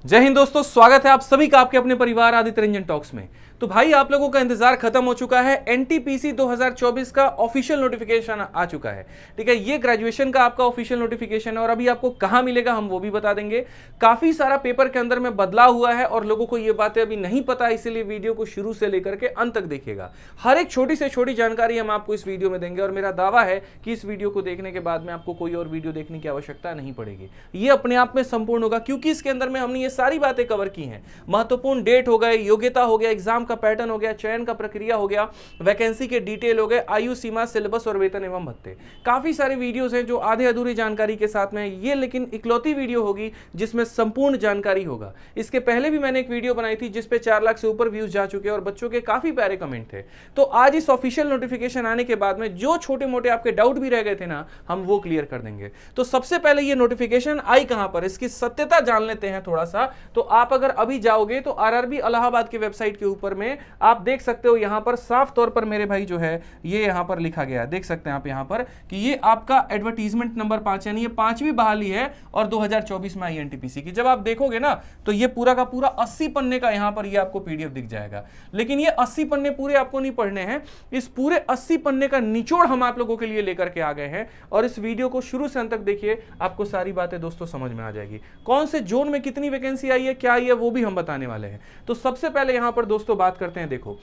जय हिंद दोस्तों, स्वागत है आप सभी का आपके अपने परिवार आदित्य रंजन टॉक्स में। तो भाई आप लोगों का इंतजार खत्म हो चुका है। एनटीपीसी 2024 का ऑफिशियल नोटिफिकेशन आ चुका है। ठीक है, ये ग्रेजुएशन का आपका ऑफिशियल नोटिफिकेशन है और अभी आपको कहां मिलेगा हम वो भी बता देंगे। काफी सारा पेपर के अंदर में बदलाव हुआ है और लोगों को ये बातें अभी नहीं पता, इसीलिए वीडियो को शुरू से लेकर के अंत तक देखिएगा। हर एक छोटी से छोटी जानकारी हम आपको इस वीडियो में देंगे और मेरा दावा है कि इस वीडियो को देखने के बाद में आपको कोई और वीडियो देखने की आवश्यकता नहीं पड़ेगी। ये अपने आप में संपूर्ण होगा क्योंकि इसके अंदर में हमने ये सारी बातें कवर की हैं। महत्वपूर्ण डेट हो गए, योग्यता हो गया, एग्जाम का पैटर्न हो गया, चयन का प्रक्रिया हो गया, वैकेंसी के डिटेल हो गए, आयु सीमा, सिलेबस और वेतन एवं भत्ते। काफी सारे वीडियोस हैं जो आधे अधूरी जानकारी के साथ में, ये लेकिन इकलौती वीडियो होगी जिसमें संपूर्ण जानकारी होगा। इसके पहले भी मैंने एक वीडियो बनाई थी जिसपे 4 लाख से ऊपर व्यूज जा चुके हैं और बच्चों के काफी प्यारे कमेंट थे। तो आज इस ऑफिशियल नोटिफिकेशन आने के बाद में जो छोटे मोटे आपके डाउट भी रह गए थे ना, हम वो क्लियर कर देंगे। तो सबसे पहले ये नोटिफिकेशन आई कहां पर, इसकी सत्यता जान लेते हैं थोड़ा सा। तो आप अगर अभी जाओगे तो आरआरबी इलाहाबाद की वेबसाइट के ऊपर में आप देख सकते हो, यहां पर साफ तौर पर मेरे भाई जो है ये यहां पर लिखा गया है, देख सकते हैं आप यहां पर कि ये आपका एडवर्टीजमेंट नंबर 5 यानी ये 5वीं बहाली है और 2024 में आई एनटीपीसी की। जब आप देखोगे ना तो ये पूरा का पूरा 80 पन्ने का यहां पर ये आपको पीडीएफ दिख जाएगा। लेकिन ये 80 पन्ने पूरे आपको नहीं पढ़ने हैं, इस पूरे 80 पन्ने का निचोड़ हम आप लोगों के लिए लेकर के आ गए हैं और इस वीडियो को शुरू से अंत तक देखिए, आपको सारी बातें दोस्तों समझ में आ जाएगी। कौन से जोन में कितनी वैकेंसी आई है, क्या आई है, वो भी हम बताने वाले हैं। तो सबसे पहले यहां पर दोस्तों बात करते हैं। देखो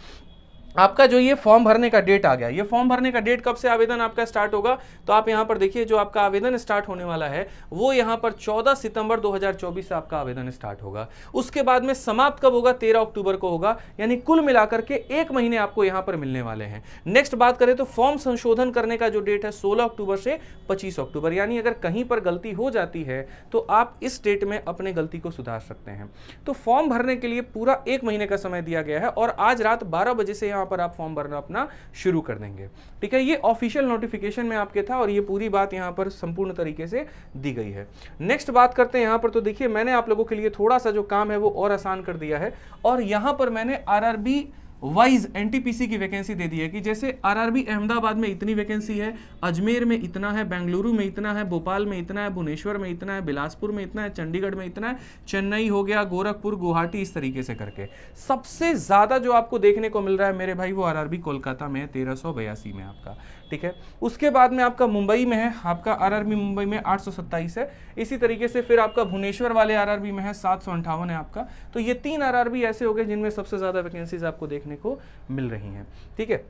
आपका जो ये फॉर्म भरने का डेट आ गया, ये फॉर्म भरने का डेट कब से आवेदन आपका स्टार्ट होगा, तो आप यहां पर देखिए जो आपका आवेदन स्टार्ट होने वाला है वो यहां पर 14 सितंबर 2024 से आपका आवेदन स्टार्ट होगा। उसके बाद में समाप्त कब होगा, 13 अक्टूबर को होगा, यानी कुल मिलाकर के 1 महीने आपको यहां पर मिलने वाले हैं। नेक्स्ट बात करें तो फॉर्म संशोधन करने का जो डेट है 16 अक्टूबर से 25 अक्टूबर, यानी अगर कहीं पर गलती हो जाती है तो आप इस डेट में अपने गलती को सुधार सकते हैं। तो फॉर्म भरने के लिए पूरा 1 महीने का समय दिया गया है और आज रात 12 बजे से यहां पर आप फॉर्म भरना अपना शुरू कर देंगे। ठीक है, ये ऑफिशियल नोटिफिकेशन में आपके था और ये पूरी बात यहां पर संपूर्ण तरीके से दी गई है। नेक्स्ट बात करते हैं यहां पर। तो देखिए मैंने आप लोगों के लिए थोड़ा सा जो काम है वो और आसान कर दिया है और यहां पर मैंने आरआरबी वाइज एनटीपीसी की वैकेंसी दे दी है कि जैसे आरआरबी अहमदाबाद में इतनी वैकेंसी है, अजमेर में इतना है, बेंगलुरु में इतना है, भोपाल में इतना है, भुवनेश्वर में इतना है, बिलासपुर में इतना है, चंडीगढ़ में इतना है, चेन्नई हो गया, गोरखपुर, गुवाहाटी, इस तरीके से करके सबसे ज्यादा जो आपको देखने को मिल रहा है मेरे भाई वो आरआरबी कोलकाता में है, 1382 में आपका। ठीक है, उसके बाद में आपका मुंबई में है, आपका आरआरबी मुंबई में 827 है। इसी तरीके से फिर आपका भुवनेश्वर वाले आरआरबी में है 758 है आपका। तो ये 3 आरआरबी ऐसे हो गए जिनमें सबसे ज्यादा वैकेंसीज आपको देखने को मिल रही हैं। ठीक है,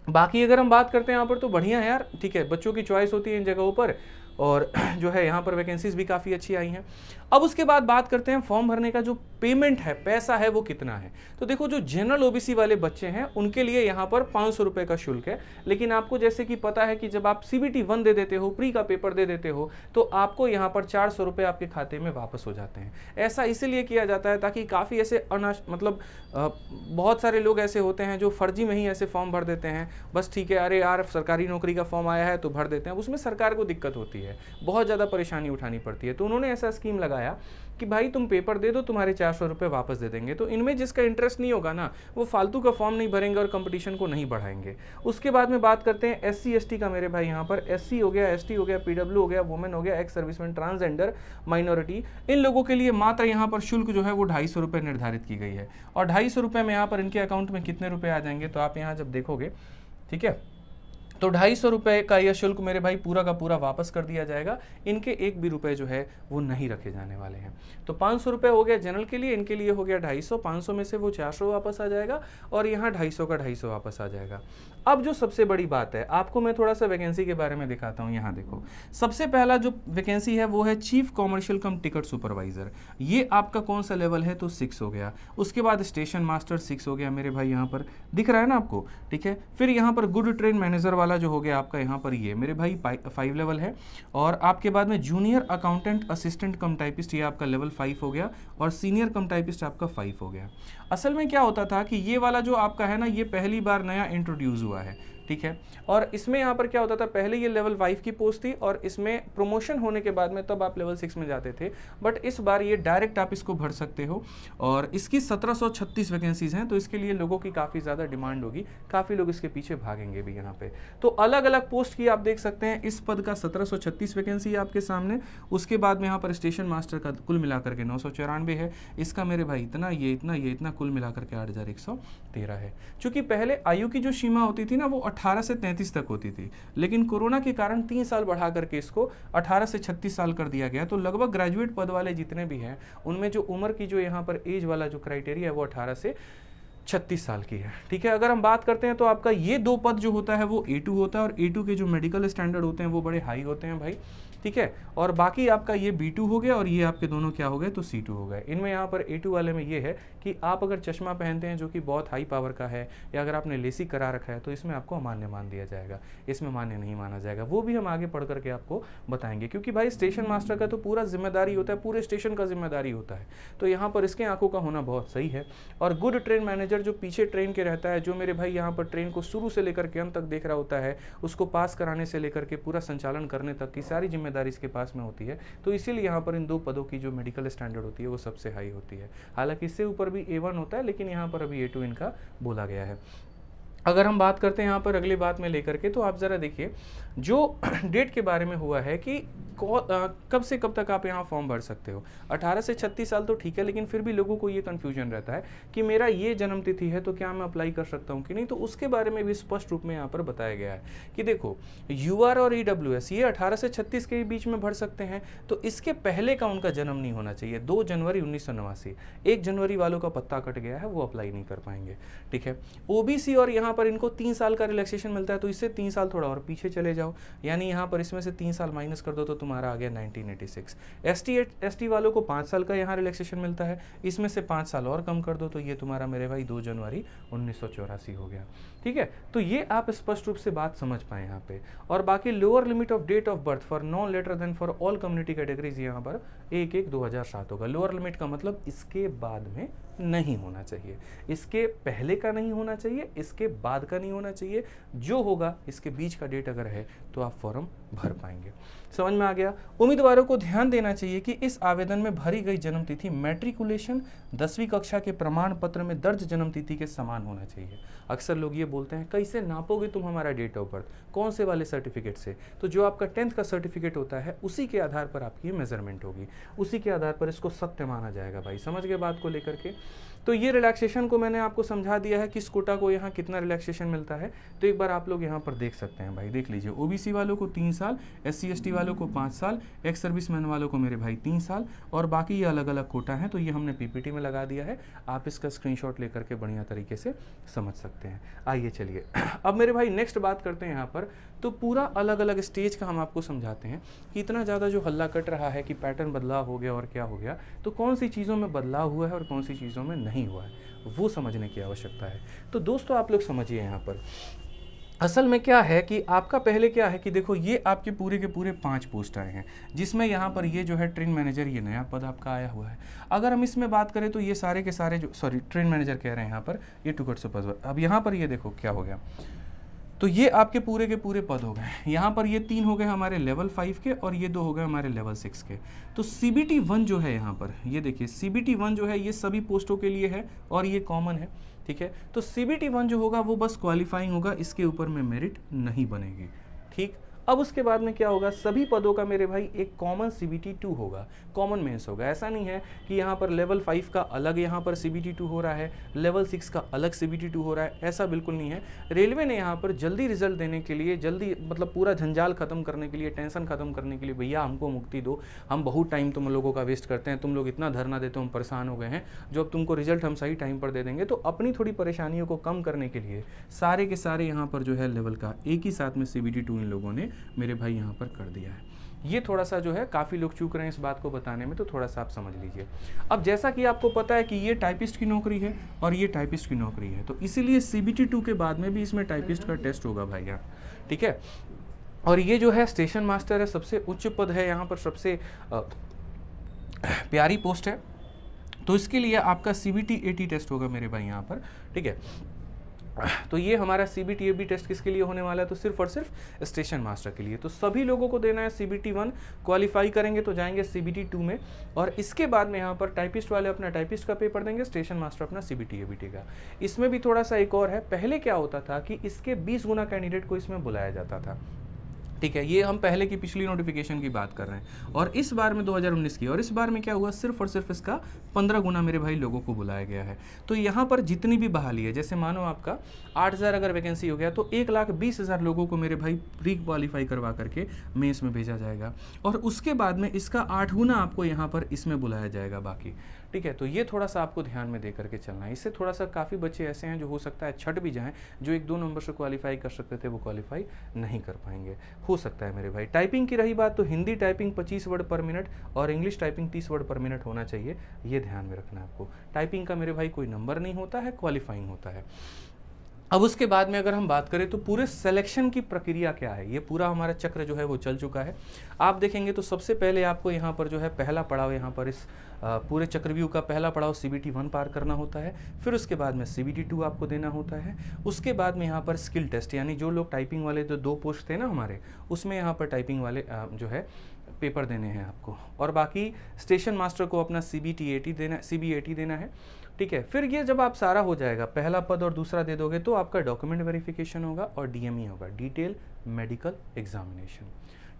बाकी अगर हम बात करते हैं यहाँ पर तो बढ़िया है यार। ठीक है, बच्चों की चॉइस होती है इन जगहों पर और जो है यहाँ पर वैकेंसीज भी काफ़ी अच्छी आई हैं। अब उसके बाद बात करते हैं फॉर्म भरने का जो पेमेंट है, पैसा है वो कितना है। तो देखो जो जनरल ओबीसी वाले बच्चे हैं उनके लिए यहाँ पर 500 रुपये का शुल्क है। लेकिन आपको जैसे कि पता है कि जब आप CBT 1 दे देते हो, प्री का पेपर दे देते हो, तो आपको यहाँ पर 400 रुपये आपके खाते में वापस हो जाते हैं। ऐसा इसीलिए किया जाता है ताकि काफ़ी ऐसे बहुत सारे लोग ऐसे होते हैं जो फर्जी में ही ऐसे फॉर्म भर देते हैं। बस ठीक है, अरे यार सरकारी नौकरी का फॉर्म आया है तो भर देते हैं, उसमें सरकार को दिक्कत होती है, बहुत ज़्यादा परेशानी उठानी पड़ती है। तो उन्होंने ऐसा स्कीम लगाया कि भाई तुम पेपर दे दो, तुम्हारे 400 रुपये वापस दे देंगे। तो इनमें जिसका इंटरेस्ट नहीं होगा ना वो फालतू का फॉर्म नहीं भरेंगे और कंपटीशन को नहीं बढ़ाएंगे। उसके बाद में बात करते हैं SC ST का मेरे भाई। यहाँ पर SC हो गया, ST हो गया, PW हो गया, वुमेन हो गया, एक्स सर्विसमैन, ट्रांसजेंडर, माइनॉरिटी, इन लोगों के लिए मात्र यहाँ पर शुल्क जो है वो 250 रुपये निर्धारित की गई है। और 250 रुपये में यहाँ पर इनके अकाउंट में कितने रुपये आ जाएंगे तो आप यहाँ जब देखोगे, ठीक है, तो 250 रुपये का यह शुल्क मेरे भाई पूरा का पूरा वापस कर दिया जाएगा। इनके एक भी रुपए जो है वो नहीं रखे जाने वाले हैं। तो 500 रुपये हो गया जनरल के लिए, इनके लिए हो गया 250। 500 में से वो 400 वापस आ जाएगा और यहाँ 250 का 250 वापस आ जाएगा। अब जो सबसे बड़ी बात है, आपको मैं थोड़ा सा वैकेंसी के बारे में दिखाता हूँ। यहाँ देखो, सबसे पहला जो वैकेंसी है वो है चीफ कॉमर्शियल कम टिकट सुपरवाइजर। ये आपका कौन सा लेवल है, तो 6 हो गया। उसके बाद स्टेशन मास्टर 6 हो गया मेरे भाई, यहाँ पर दिख रहा है ना आपको। ठीक है, फिर यहाँ पर गुड ट्रेन मैनेजर वाला जो हो गया आपका यहाँ पर, ये मेरे भाई 5 लेवल है। और आपके बाद में जूनियर अकाउंटेंट असिस्टेंट कम टाइपिस्ट, ये आपका लेवल 5 हो गया। और सीनियर कम टाइपिस्ट आपका 5 हो गया। असल में क्या होता था कि ये वाला जो आपका है ना, ये पहली बार नया इंट्रोड्यूस हुआ है। ठीक है। और इसमें यहाँ पर क्या होता था, पहले ये लेवल 5 की पोस्ट थी और इसमें प्रमोशन होने के बाद में तब आप लेवल 6 में जाते थे, बट इस बार ये डायरेक्ट आप इसको भर सकते हो और इसकी 1736 वैकेंसीज हैं, तो इसके लिए लोगों की काफ़ी ज़्यादा डिमांड होगी, काफ़ी लोग इसके पीछे भागेंगे भी यहाँ पे। तो अलग अलग पोस्ट की आप देख सकते हैं, इस पद का 1736 वैकेंसी है आपके सामने, उसके बाद में यहाँ पर स्टेशन मास्टर का कुल मिलाकर के 994 है, इसका मेरे भाई इतना, ये इतना, ये इतना, कुल मिलाकर के 8113 है। चूंकि पहले आयु की जो सीमा होती थी ना वो 18 से 33 तक होती थी, लेकिन कोरोना के कारण 3 साल बढ़ा करके इसको 18 से 36 साल कर दिया गया। तो लगभग ग्रेजुएट पद वाले जितने भी हैं उनमें जो उम्र की जो यहाँ पर एज वाला जो क्राइटेरिया है वो 18 से 36 साल की है, ठीक है। अगर हम बात करते हैं तो आपका ये 2 पद जो होता है वो A2 होता है और A2 के जो मेडिकल स्टैंडर्ड होते हैं वो बड़े हाई होते हैं भाई, ठीक है। और बाकी आपका ये B2 हो गया और ये आपके दोनों क्या हो गए, तो C2 हो गए। इनमें यहाँ पर A2 वाले में ये है कि आप अगर चश्मा पहनते हैं जो कि बहुत हाई पावर का है, या अगर आपने लेसिक करा रखा है तो इसमें आपको अमान्य मान दिया जाएगा, इसमें मान्य नहीं माना जाएगा। वो भी हम आगे पढ़ करके आपको बताएंगे, क्योंकि भाई स्टेशन मास्टर का तो पूरा जिम्मेदारी होता है, पूरे स्टेशन का जिम्मेदारी होता है, तो यहाँ पर इसके आंखों का होना बहुत सही है। और गुड ट्रेन मैनेजर जो पीछे ट्रेन के रहता है, जो मेरे भाई यहाँ पर ट्रेन को शुरू से लेकर के अंत तक देख रहा होता है, उसको पास कराने से लेकर के पूरा संचालन करने तक की सारी जिम्मेदारी इसके पास में होती है। तो इसीलिए यहाँ पर इन 2 पदों की जो मेडिकल स्टैंडर्ड होती है वो सबसे हाई होती है। हालांकि इससे ऊपर भी A1 होता है, लेकिन यहाँ पर अभी A2 इनका बोला गया है। अगर हम बात करते हैं यहाँ पर अगली बात में लेकर के, तो आप ज़रा देखिए जो डेट के बारे में हुआ है कि कब से कब तक आप यहाँ फॉर्म भर सकते हो। 18 से 36 साल तो ठीक है, लेकिन फिर भी लोगों को ये कन्फ्यूजन रहता है कि मेरा ये जन्म तिथि है तो क्या मैं अप्लाई कर सकता हूँ कि नहीं। तो उसके बारे में भी स्पष्ट रूप में यहाँ पर बताया गया है कि देखो UR और EWS ये 18 से 36 के बीच में भर सकते हैं, तो इसके पहले का उनका जन्म नहीं होना चाहिए। 2 जनवरी 1989, 1 जनवरी वालों का पत्ता कट गया है, वो अप्लाई नहीं कर पाएंगे, ठीक है। OBC और यहाँ पर इनको 3 साल का रिलैक्सेशन मिलता है, तो इससे 3 साल थोड़ा और पीछे चले जाओ, यानी यहाँ पर इसमें से 3 साल माइनस कर दो तो तुम्हारा आ गया 1986। ST वालों को 5 साल का यहाँ रिलैक्सेशन मिलता है, इसमें से 5 साल और कम कर दो तो ये तुम्हारा मेरे भाई 2 जनवरी 1984 हो गया, ठीक है। तो ये आप स्पष्ट रूप से बात समझ पाए यहाँ पे। और बाकी lower limit of date of birth for not later than for all community categories यहाँ पर 1/1/2007 होगा। लोअर लिमिट का मतलब इसके बाद में नहीं होना चाहिए, इसके पहले का नहीं होना चाहिए, इसके बाद का नहीं होना चाहिए, जो होगा इसके बीच का डेट अगर है तो आप फॉर्म भर पाएंगे। समझ में आ गया। उम्मीदवारों को ध्यान देना चाहिए कि इस आवेदन में भरी गई जन्म तिथि मैट्रिकुलेशन 10वीं कक्षा के प्रमाण पत्र में दर्ज जन्म तिथि के समान होना चाहिए। अक्सर लोग ये बोलते हैं कैसे नापोगे तुम हमारा डेट ऑफ बर्थ, कौन से वाले सर्टिफिकेट से, तो जो आपका 10th का सर्टिफिकेट होता है उसी के आधार पर आपकी मेजरमेंट होगी, उसी के आधार पर इसको सत्य माना जाएगा भाई। समझ गए बात को लेकर के। तो ये रिलैक्सेशन को मैंने आपको समझा दिया है, किस कोटा को यहाँ कितना रिलैक्सेशन मिलता है, तो एक बार आप लोग यहाँ पर देख सकते हैं भाई, देख लीजिए। OBC वालों को 3 साल, SC ST वालों को 5 साल, एक्स सर्विसमैन वालों को मेरे भाई 3 साल, और बाकी ये अलग अलग कोटा हैं, तो ये हमने PPT में लगा दिया है, आप इसका स्क्रीनशॉट लेकर के बढ़िया तरीके से समझ सकते हैं। आइए चलिए अब मेरे भाई नेक्स्ट बात करते हैं यहाँ पर। तो पूरा अलग अलग स्टेज का हम आपको समझाते हैं कि इतना ज़्यादा जो हल्ला कट रहा है कि पैटर्न बदलाव हो गया और क्या हो गया, तो कौन सी चीज़ों में बदलाव हुआ है और कौन सी चीज़ों में नहीं हुआ है, वो समझने की आवश्यकता है। तो दोस्तों आप लोग समझिए यहाँ पर असल में क्या है कि आपका पहले क्या है कि देखो ये आपके पूरे के पूरे 5 पोस्ट आए हैं, जिसमें यहाँ पर ये जो है ट्रेन मैनेजर, ये नया पद आपका आया हुआ है। अगर हम इसमें बात करें तो ये सारे के सारे जो ट्रेन मैनेजर कह रहे हैं यहाँ पर, ये टुकड़ सुपरवाइजर। अब यहाँ पर ये देखो क्या हो गया, तो ये आपके पूरे के पूरे पद हो गए। यहाँ पर ये 3 हो गए हमारे लेवल 5 के और ये 2 हो गए हमारे लेवल 6 के। तो CBT 1 जो है यहाँ पर, ये देखिए CBT 1 जो है ये सभी पोस्टों के लिए है और ये कॉमन है, ठीक है। तो CBT 1 जो होगा वो बस क्वालिफाइंग होगा, इसके ऊपर में मेरिट नहीं बनेगी, ठीक। अब उसके बाद में क्या होगा, सभी पदों का मेरे भाई एक कॉमन CBT 2 होगा, कॉमन मेंस होगा। ऐसा नहीं है कि यहाँ पर लेवल 5 का अलग यहाँ पर CBT 2 हो रहा है, लेवल 6 का अलग CBT 2 हो रहा है, ऐसा बिल्कुल नहीं है। रेलवे ने यहाँ पर जल्दी रिजल्ट देने के लिए, जल्दी मतलब पूरा झंझाल खत्म करने के लिए, टेंशन खत्म करने के लिए, भैया हमको मुक्ति दो, हम बहुत टाइम तुम लोगों का वेस्ट करते हैं, तुम लोग इतना धरना देते हो, हम परेशान हो गए हैं, जो अब तुमको रिजल्ट हम सही टाइम पर दे देंगे। तो अपनी थोड़ी परेशानियों को कम करने के लिए सारे के सारे यहाँ पर जो है लेवल का एक ही साथ में CBT 2 इन लोगों ने मेरे भाई यहाँ पर कर दिया है। ये थोड़ा सा जो है काफ़ी लोग चूक रहे हैं इस बात को बताने में, तो थोड़ा सा आप समझ लीजिए। अब जैसा कि आपको पता है कि ये टाइपिस्ट की नौकरी है और ये टाइपिस्ट की नौकरी है, तो इसीलिए CBT 2 के बाद में भी इसमें टाइपिस्ट का टेस्ट होगा भाई यहाँ, ठीक है। और ये जो है स्टेशन मास्टर है, सबसे उच्च पद है यहाँ पर, सबसे प्यारी पोस्ट है, तो इसके लिए आपका CBT 80 टेस्ट होगा मेरे भाई यहाँ पर, ठीक है। तो ये हमारा CBT-AB टेस्ट किसके लिए होने वाला है, तो सिर्फ और सिर्फ स्टेशन मास्टर के लिए। तो सभी लोगों को देना है CBT-1, क्वालिफाई करेंगे तो जाएंगे CBT-2 में, और इसके बाद में यहाँ पर टाइपिस्ट वाले अपना टाइपिस्ट का पेपर देंगे, स्टेशन मास्टर अपना CBT-ABT का। इसमें भी थोड़ा सा एक और है, पहले क्या होता था कि इसके 20 गुना कैंडिडेट को इसमें बुलाया जाता था, ठीक है। ये हम पहले की पिछली नोटिफिकेशन की बात कर रहे हैं, और इस बार में 2019 की, और इस बार में क्या हुआ, सिर्फ और सिर्फ इसका 15 गुना मेरे भाई लोगों को बुलाया गया है। तो यहाँ पर जितनी भी बहाली है, जैसे मानो आपका 8000 अगर वैकेंसी हो गया तो 1,20,000 लोगों को मेरे भाई प्री क्वालिफाई करवा करके मेंस में भेजा जाएगा, और उसके बाद में इसका 8 गुना आपको यहाँ पर इसमें बुलाया जाएगा बाकी, ठीक है। तो ये थोड़ा सा आपको ध्यान में दे करके चलना है। इससे थोड़ा सा काफ़ी बच्चे ऐसे हैं जो हो सकता है छट भी जाएं, जो 1-2 नंबर से क्वालिफाई कर सकते थे वो क्वालिफाई नहीं कर पाएंगे, हो सकता है मेरे भाई। टाइपिंग की रही बात, तो हिंदी टाइपिंग 25 वर्ड पर मिनट और इंग्लिश टाइपिंग 30 वर्ड पर मिनट होना चाहिए, ये ध्यान में रखना है आपको। टाइपिंग का मेरे भाई कोई नंबर नहीं होता है, क्वालिफाइंग होता है। अब उसके बाद में अगर हम बात करें तो पूरे सिलेक्शन की प्रक्रिया क्या है, ये पूरा हमारा चक्र जो है वो चल चुका है। आप देखेंगे तो सबसे पहले आपको यहाँ पर जो है पहला पड़ाव, यहाँ पर इस पूरे चक्रव्यूह का पहला पड़ाव CBT-1 पार करना होता है, फिर उसके बाद में CBT-2 आपको देना होता है, उसके बाद में यहाँ पर स्किल टेस्ट, यानी जो लोग टाइपिंग वाले जो 2 पोस्ट थे ना हमारे, उसमें यहाँ पर टाइपिंग वाले जो है पेपर देने हैं आपको, और बाकी स्टेशन मास्टर को अपना CBAT देना है, ठीक है। फिर ये जब आप सारा हो जाएगा, पहला पद और दूसरा दे दोगे, तो आपका डॉक्यूमेंट वेरिफिकेशन होगा और DME होगा, डिटेल मेडिकल एग्जामिनेशन,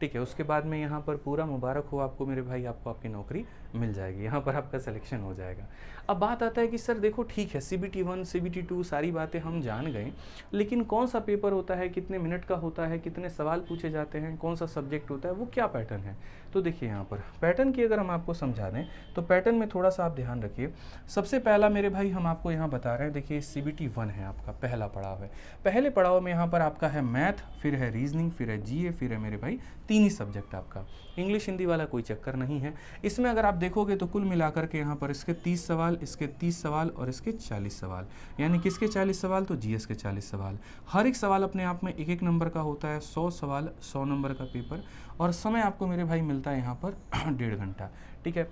ठीक है। उसके बाद में यहाँ पर पूरा मुबारक हो आपको मेरे भाई, आपको आपकी नौकरी मिल जाएगी, यहाँ पर आपका सिलेक्शन हो जाएगा। अब बात आता है कि सर देखो ठीक है, CBT-1 CBT-2 सारी बातें हम जान गए, लेकिन कौन सा पेपर होता है, कितने मिनट का होता है, कितने सवाल पूछे जाते हैं, कौन सा सब्जेक्ट होता है, वो क्या पैटर्न है। तो देखिए यहाँ पर पैटर्न की अगर हम आपको समझा दें तो पैटर्न में थोड़ा सा आप ध्यान रखिए। सबसे पहला मेरे भाई हम आपको यहाँ बता रहे हैं, देखिए CBT-1 है आपका पहला पड़ाव है। पहले पड़ाव में यहाँ पर आपका है मैथ, फिर है रीजनिंग, फिर है GA, फिर है मेरे भाई 3 ही सब्जेक्ट आपका, इंग्लिश हिंदी वाला कोई चक्कर नहीं है। इसमें अगर आप देखोगे तो कुल मिलाकर के यहाँ पर इसके 30 सवाल, इसके 30 सवाल और इसके 40 सवाल, यानी किसके 40 सवाल, तो GS के 40 सवाल। हर एक सवाल अपने आप में 1-1 नंबर का होता है, 100 सवाल 100 नंबर का पेपर, और समय आपको मेरे भाई मिलता है यहाँ पर 1.5 घंटा, ठीक है।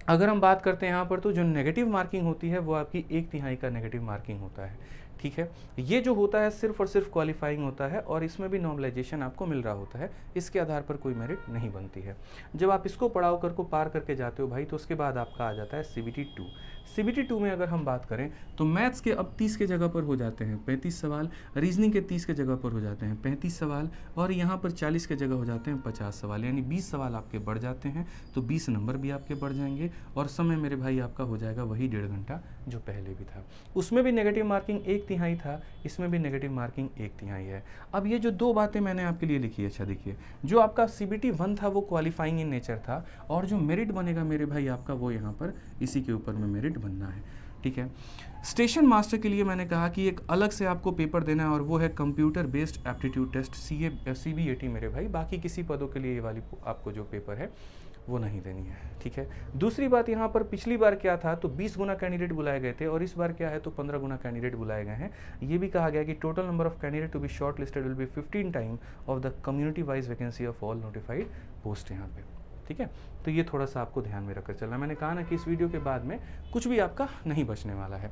अगर हम बात करते हैं यहाँ पर, तो जो नेगेटिव मार्किंग होती है वो आपकी 1/3 का नेगेटिव मार्किंग होता है, ठीक है। ये जो होता है सिर्फ और सिर्फ क्वालिफाइंग होता है, और इसमें भी नॉर्मलाइजेशन आपको मिल रहा होता है, इसके आधार पर कोई मेरिट नहीं बनती है। जब आप इसको पड़ाव को पार करके जाते हो भाई, तो उसके बाद आपका आ जाता है CBT-2। CBT-2 में अगर हम बात करें तो मैथ्स के अब 30 के जगह पर हो जाते हैं 35 सवाल, रीजनिंग के 30 के जगह पर हो जाते हैं 35 सवाल, और यहाँ पर 40 के जगह हो जाते हैं 50 सवाल, यानी 20 सवाल आपके बढ़ जाते हैं, तो 20 नंबर भी आपके बढ़ जाएंगे, और समय मेरे भाई आपका हो जाएगा वही 1.5 घंटा जो पहले भी था। उसमें भी नेगेटिव मार्किंग 1/3 था, इसमें भी नेगेटिव मार्किंग 1/3 है। अब ये जो 2 बातें मैंने आपके लिए लिखी है, अच्छा देखिए, जो आपका CBT-1 था वो क्वालिफाइंग इन नेचर था, और जो मेरिट बनेगा मेरे भाई आपका वो यहाँ पर इसी के ऊपर में मेरिट बनना है, ठीक है। स्टेशन मास्टर के लिए मैंने कहा कि एक अलग से आपको पेपर देना है, और वो है computer based aptitude test, CBAT मेरे भाई। बाकी किसी पदों के लिए ये वाली आपको जो पेपर है वो नहीं देनी है, ठीक है। दूसरी बात यहाँ पर, पिछली बार क्या था, तो 20 गुना कैंडिडेट बुलाए गए थे, और इस बार क्या है, तो 15 गुना कैंडिडेट बुलाए गए हैं। ये भी कहा गया कि total number of candidate to be shortlisted will be 15 time of the community wise vacancy of all notified post यहाँ पे, ठीक है। तो ये थोड़ा सा आपको ध्यान में रखकर चलना। मैंने कहा ना कि इस वीडियो के बाद में कुछ भी आपका नहीं बचने वाला है,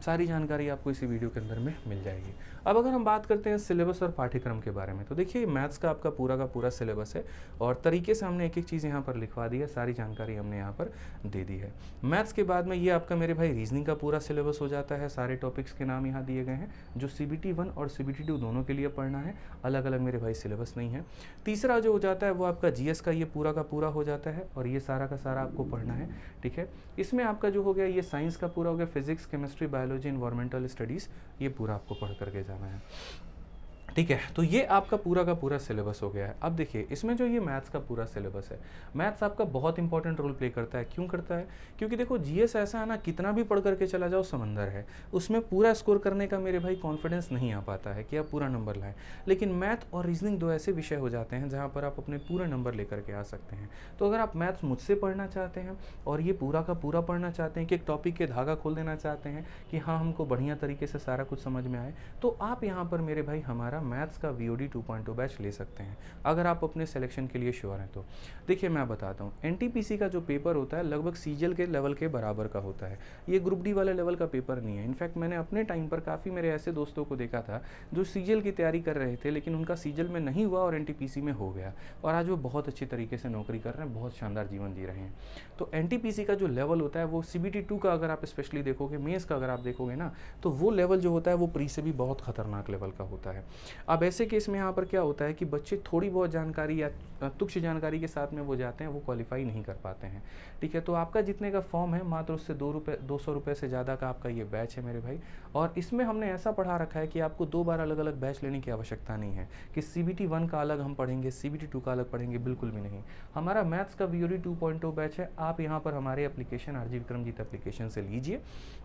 सारी जानकारी आपको इसी वीडियो के अंदर में मिल जाएगी। अब अगर हम बात करते हैं सिलेबस और पाठ्यक्रम के बारे में, तो देखिए मैथ्स का आपका पूरा का पूरा सिलेबस है, और तरीके से हमने एक एक चीज़ यहाँ पर लिखवा दी है, सारी जानकारी हमने यहाँ पर दे दी है। मैथ्स के बाद में ये आपका मेरे भाई रीजनिंग का पूरा सिलेबस हो जाता है, सारे टॉपिक्स के नाम यहाँ दिए गए हैं, जो CBT-1 और CBT-2 दोनों के लिए पढ़ना है, अलग अलग मेरे भाई सिलेबस नहीं है। तीसरा जो हो जाता है वो आपका GS का ये पूरा का पूरा हो जाता है, और ये सारा का सारा आपको पढ़ना है, ठीक है। इसमें आपका जो हो गया ये साइंस का पूरा हो गया, physics, chemistry, biology, environmental studies, ये पूरा आपको पढ़ करके जाना है, ठीक है। तो ये आपका पूरा का पूरा सिलेबस हो गया है। अब देखिए इसमें जो ये मैथ्स का पूरा सिलेबस है, मैथ्स आपका बहुत इंपॉर्टेंट रोल प्ले करता है। क्यों करता है? क्योंकि देखो GS ऐसा है ना, कितना भी पढ़ करके चला जाओ समंदर है, उसमें पूरा स्कोर करने का मेरे भाई कॉन्फिडेंस नहीं आ पाता है कि आप पूरा नंबर लाएं। लेकिन मैथ और रीजनिंग 2 ऐसे विषय हो जाते हैं जहाँ पर आप अपने पूरे नंबर लेकर के आ सकते हैं। तो अगर आप मैथ्स मुझसे पढ़ना चाहते हैं और ये पूरा का पूरा पढ़ना चाहते हैं कि एक टॉपिक के धागा खोल देना चाहते हैं कि हाँ हमको बढ़िया तरीके से सारा कुछ समझ में आए, तो आप यहाँ पर मेरे भाई हमारा मैथ्स का VOD 2.0 बैच ले सकते हैं, अगर आप अपने सिलेक्शन के लिए श्योर हैं तो। देखिए मैं बताता हूँ, NTPC का जो पेपर होता है लगभग सीजीएल के लेवल के बराबर का होता है। ये ग्रुप डी वाले लेवल का पेपर नहीं है। इनफैक्ट मैंने अपने टाइम पर काफ़ी मेरे ऐसे दोस्तों को देखा था जो सीजीएल की तैयारी कर रहे थे, लेकिन उनका सीजीएल में नहीं हुआ और NTPC में हो गया, और आज वो बहुत अच्छी तरीके से नौकरी कर रहे हैं, बहुत शानदार जीवन जी रहे हैं। तो NTPC का जो लेवल होता है वो CBT 2 का अगर आप स्पेशली देखोगे, मेंस का अगर आप देखोगे ना, तो वो लेवल जो होता है वो प्री से भी बहुत खतरनाक लेवल का होता है। अब ऐसे केस में यहाँ पर क्या होता है कि बच्चे थोड़ी बहुत जानकारी या तुच्छ जानकारी के साथ में वो जाते हैं, वो क्वालिफाई नहीं कर पाते हैं। ठीक है, तो आपका जितने का फॉर्म है मात्र उससे 200 रुपये से ज़्यादा का आपका ये बैच है मेरे भाई। और इसमें हमने ऐसा पढ़ा रखा है कि आपको 2 बार अलग अलग बैच लेने की आवश्यकता नहीं है कि CBT 1 का अलग हम पढ़ेंगे, CBT 2 का अलग पढ़ेंगे, बिल्कुल भी नहीं। हमारा मैथ्स का VOD 2.0 बैच है। आप यहाँ पर हमारे एप्लीकेशन RG विक्रमजीत एप्लीकेशन से लीजिए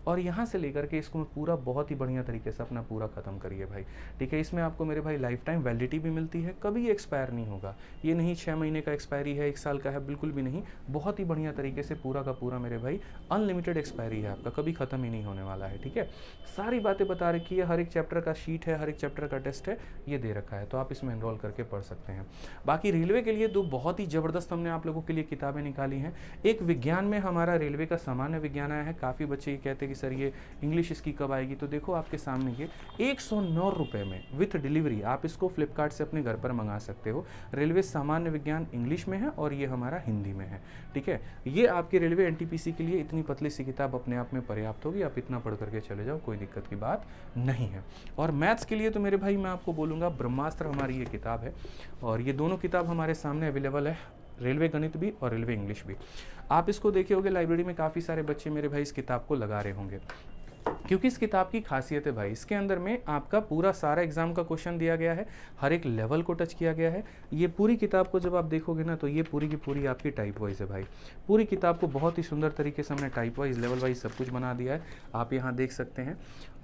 और यहाँ से लेकर के इसको पूरा बहुत ही बढ़िया तरीके से अपना पूरा खत्म करिए भाई। ठीक है, इसमें आपको मेरे भाई लाइफ टाइम वैलिडिटी भी मिलती है, कभी एक्सपायर नहीं होगा। ये नहीं 6 महीने का एक्सपायरी है, 1 साल का है, बिल्कुल भी नहीं। बहुत ही बढ़िया तरीके से पूरा का पूरा मेरे भाई अनलिमिटेड एक्सपायरी है आपका, कभी खत्म ही नहीं होने वाला है। ठीक है, सारी बातें बता रखी है, हर एक चैप्टर का शीट है, हर एक चैप्टर का टेस्ट है, ये दे रखा है, तो आप इसमें एनरोल करके पढ़ सकते हैं। बाकी रेलवे के लिए 2 बहुत ही ज़बरदस्त हमने आप लोगों के लिए किताबें निकाली हैं। एक विज्ञान में हमारा रेलवे का सामान्य विज्ञान आया है। काफ़ी बच्चे ये कहते हैं कि सर ये इंग्लिश इसकी कब आएगी, तो देखो आपके सामने ये 109 रुपये में विथ डिलीवरी आप इसको फ्लिपकार्ट से अपने घर पर मंगा सकते हो। रेलवे सामान्य विज्ञान इंग्लिश में है और ये हमारा हिंदी में है। ठीक है, ये आपके रेलवे NTPC के लिए इतनी पतली सी किताब अपने आप में पर्याप्त होगी, आप इतना पढ़ करके चले जाओ, कोई दिक्कत की बात नहीं है। और मैथ्स के लिए तो मेरे भाई मैं आपको बोलूँगा ब्रह्मास्त्र हमारी ये किताब है, और ये दोनों किताब हमारे सामने अवेलेबल है, रेलवे गणित भी और रेलवे इंग्लिश भी। आप इसको देखे होंगे लाइब्रेरी में काफ़ी सारे बच्चे मेरे भाई इस किताब को लगा रहे होंगे, क्योंकि इस किताब की खासियत है भाई, इसके अंदर में आपका पूरा सारा एग्जाम का क्वेश्चन दिया गया है, हर एक लेवल को टच किया गया है। ये पूरी किताब को जब आप देखोगे ना, तो ये पूरी की पूरी आपकी टाइप वाइज है भाई। पूरी किताब को बहुत ही सुंदर तरीके से हमने टाइप वाइज, लेवल वाइज सब कुछ बना दिया है, आप यहाँ देख सकते हैं।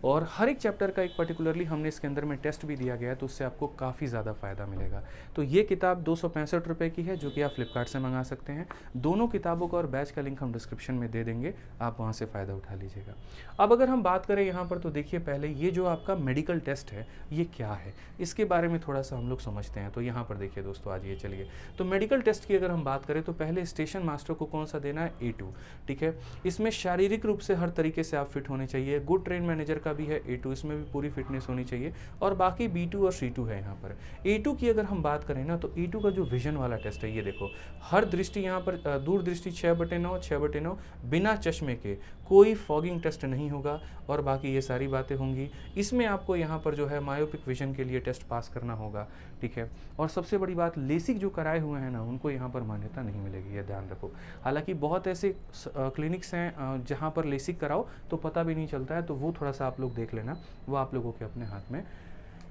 और हर एक चैप्टर का एक पर्टिकुलरली हमने इसके अंदर में टेस्ट भी दिया गया है, तो उससे आपको काफ़ी ज़्यादा फ़ायदा मिलेगा। तो ये किताब 265 रुपये की है, जो कि आप फ्लिपकार्ट से मंगा सकते हैं। दोनों किताबों का और बैच का लिंक हम डिस्क्रिप्शन में दे देंगे, आप वहाँ से फ़ायदा उठा लीजिएगा। अब अगर हम बात करें यहाँ पर, तो देखिए पहले ये जो आपका मेडिकल टेस्ट है ये क्या है, इसके बारे में थोड़ा सा हम लोग समझते हैं। तो यहाँ पर देखिए दोस्तों, आज ये चलिए, तो मेडिकल टेस्ट की अगर हम बात करें तो पहले स्टेशन मास्टर को कौन सा देना है, A2। ठीक है, इसमें शारीरिक रूप से हर तरीके से आप फिट होने चाहिए। गुड ट्रेन मैनेजर का भी है A2, इसमें भी पूरी फिटनेस होनी चाहिए। और बाकी B2 और C2 है यहाँ पर। A2 की अगर हम बात करें ना, तो A2 का जो विजन वाला टेस्ट है, ये देखो हर दृष्टि यहाँ पर दूरदृष्टि 6/9 बिना चश्मे के, कोई फॉगिंग टेस्ट नहीं होगा, और बाकी ये सारी बातें होंगी। इसमें आपको यहाँ पर जो है मायोपिक विजन के लिए टेस्ट पास करना होगा। ठीक है, और सबसे बड़ी बात, लेसिक जो कराए हुए हैं ना, उनको यहाँ पर मान्यता नहीं मिलेगी, ये ध्यान रखो। हालांकि बहुत ऐसे क्लिनिक्स हैं जहाँ पर लेसिक कराओ तो पता भी नहीं चलता है, तो वो थोड़ा सा आप लोग देख लेना, वो आप लोगों के अपने हाथ में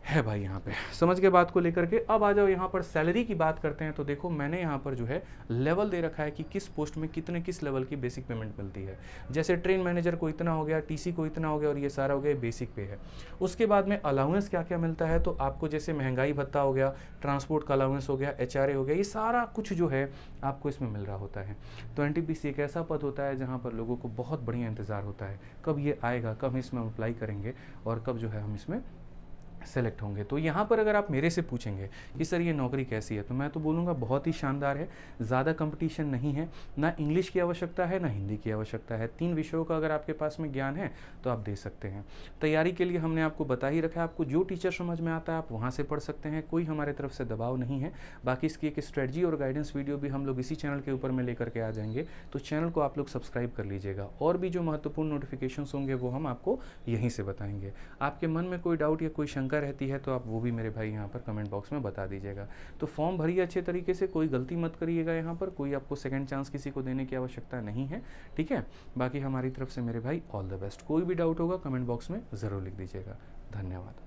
है भाई। यहाँ पे समझ के बात को लेकर के अब आ जाओ यहाँ पर सैलरी की बात करते हैं। तो देखो मैंने यहाँ पर जो है लेवल दे रखा है कि किस पोस्ट में कितने किस लेवल की बेसिक पेमेंट मिलती है। जैसे ट्रेन मैनेजर को इतना हो गया, TC को इतना हो गया, और ये सारा हो गया बेसिक पे है। उसके बाद में अलाउंस क्या क्या मिलता है, तो आपको जैसे महंगाई भत्ता हो गया, ट्रांसपोर्ट का अलाउंस हो गया, HRA हो गया, ये सारा कुछ जो है आपको इसमें मिल रहा होता है। तो NTPC एक ऐसा पद होता है जहाँ पर लोगों को बहुत बढ़िया इंतज़ार होता है, कब ये आएगा, कब इसमें अप्लाई करेंगे और कब जो है हम इसमें सेलेक्ट होंगे। तो यहाँ पर अगर आप मेरे से पूछेंगे कि सर ये नौकरी कैसी है, तो मैं तो बोलूँगा बहुत ही शानदार है। ज़्यादा कंपटीशन नहीं है, ना इंग्लिश की आवश्यकता है ना हिंदी की आवश्यकता है। 3 विषयों का अगर आपके पास में ज्ञान है तो आप दे सकते हैं। तैयारी के लिए हमने आपको बता ही रखा है, आपको जो टीचर समझ में आता है आप वहाँ से पढ़ सकते हैं, कोई हमारे तरफ से दबाव नहीं है। बाकी इसकी एक स्ट्रेटजी और गाइडेंस वीडियो भी हम लोग इसी चैनल के ऊपर में लेकर के आ जाएंगे, तो चैनल को आप लोग सब्सक्राइब कर लीजिएगा। और भी जो महत्वपूर्ण नोटिफिकेशंस होंगे वो हम आपको यहीं से बताएंगे। आपके मन में कोई डाउट या कोई शंका रहती है तो आप वो भी मेरे भाई यहाँ पर कमेंट बॉक्स में बता दीजिएगा। तो फॉर्म भरिए अच्छे तरीके से, कोई गलती मत करिएगा। यहाँ पर कोई आपको सेकंड चांस किसी को देने की आवश्यकता नहीं है। ठीक है, बाकी हमारी तरफ से मेरे भाई ऑल द बेस्ट। कोई भी डाउट होगा कमेंट बॉक्स में ज़रूर लिख दीजिएगा। धन्यवाद।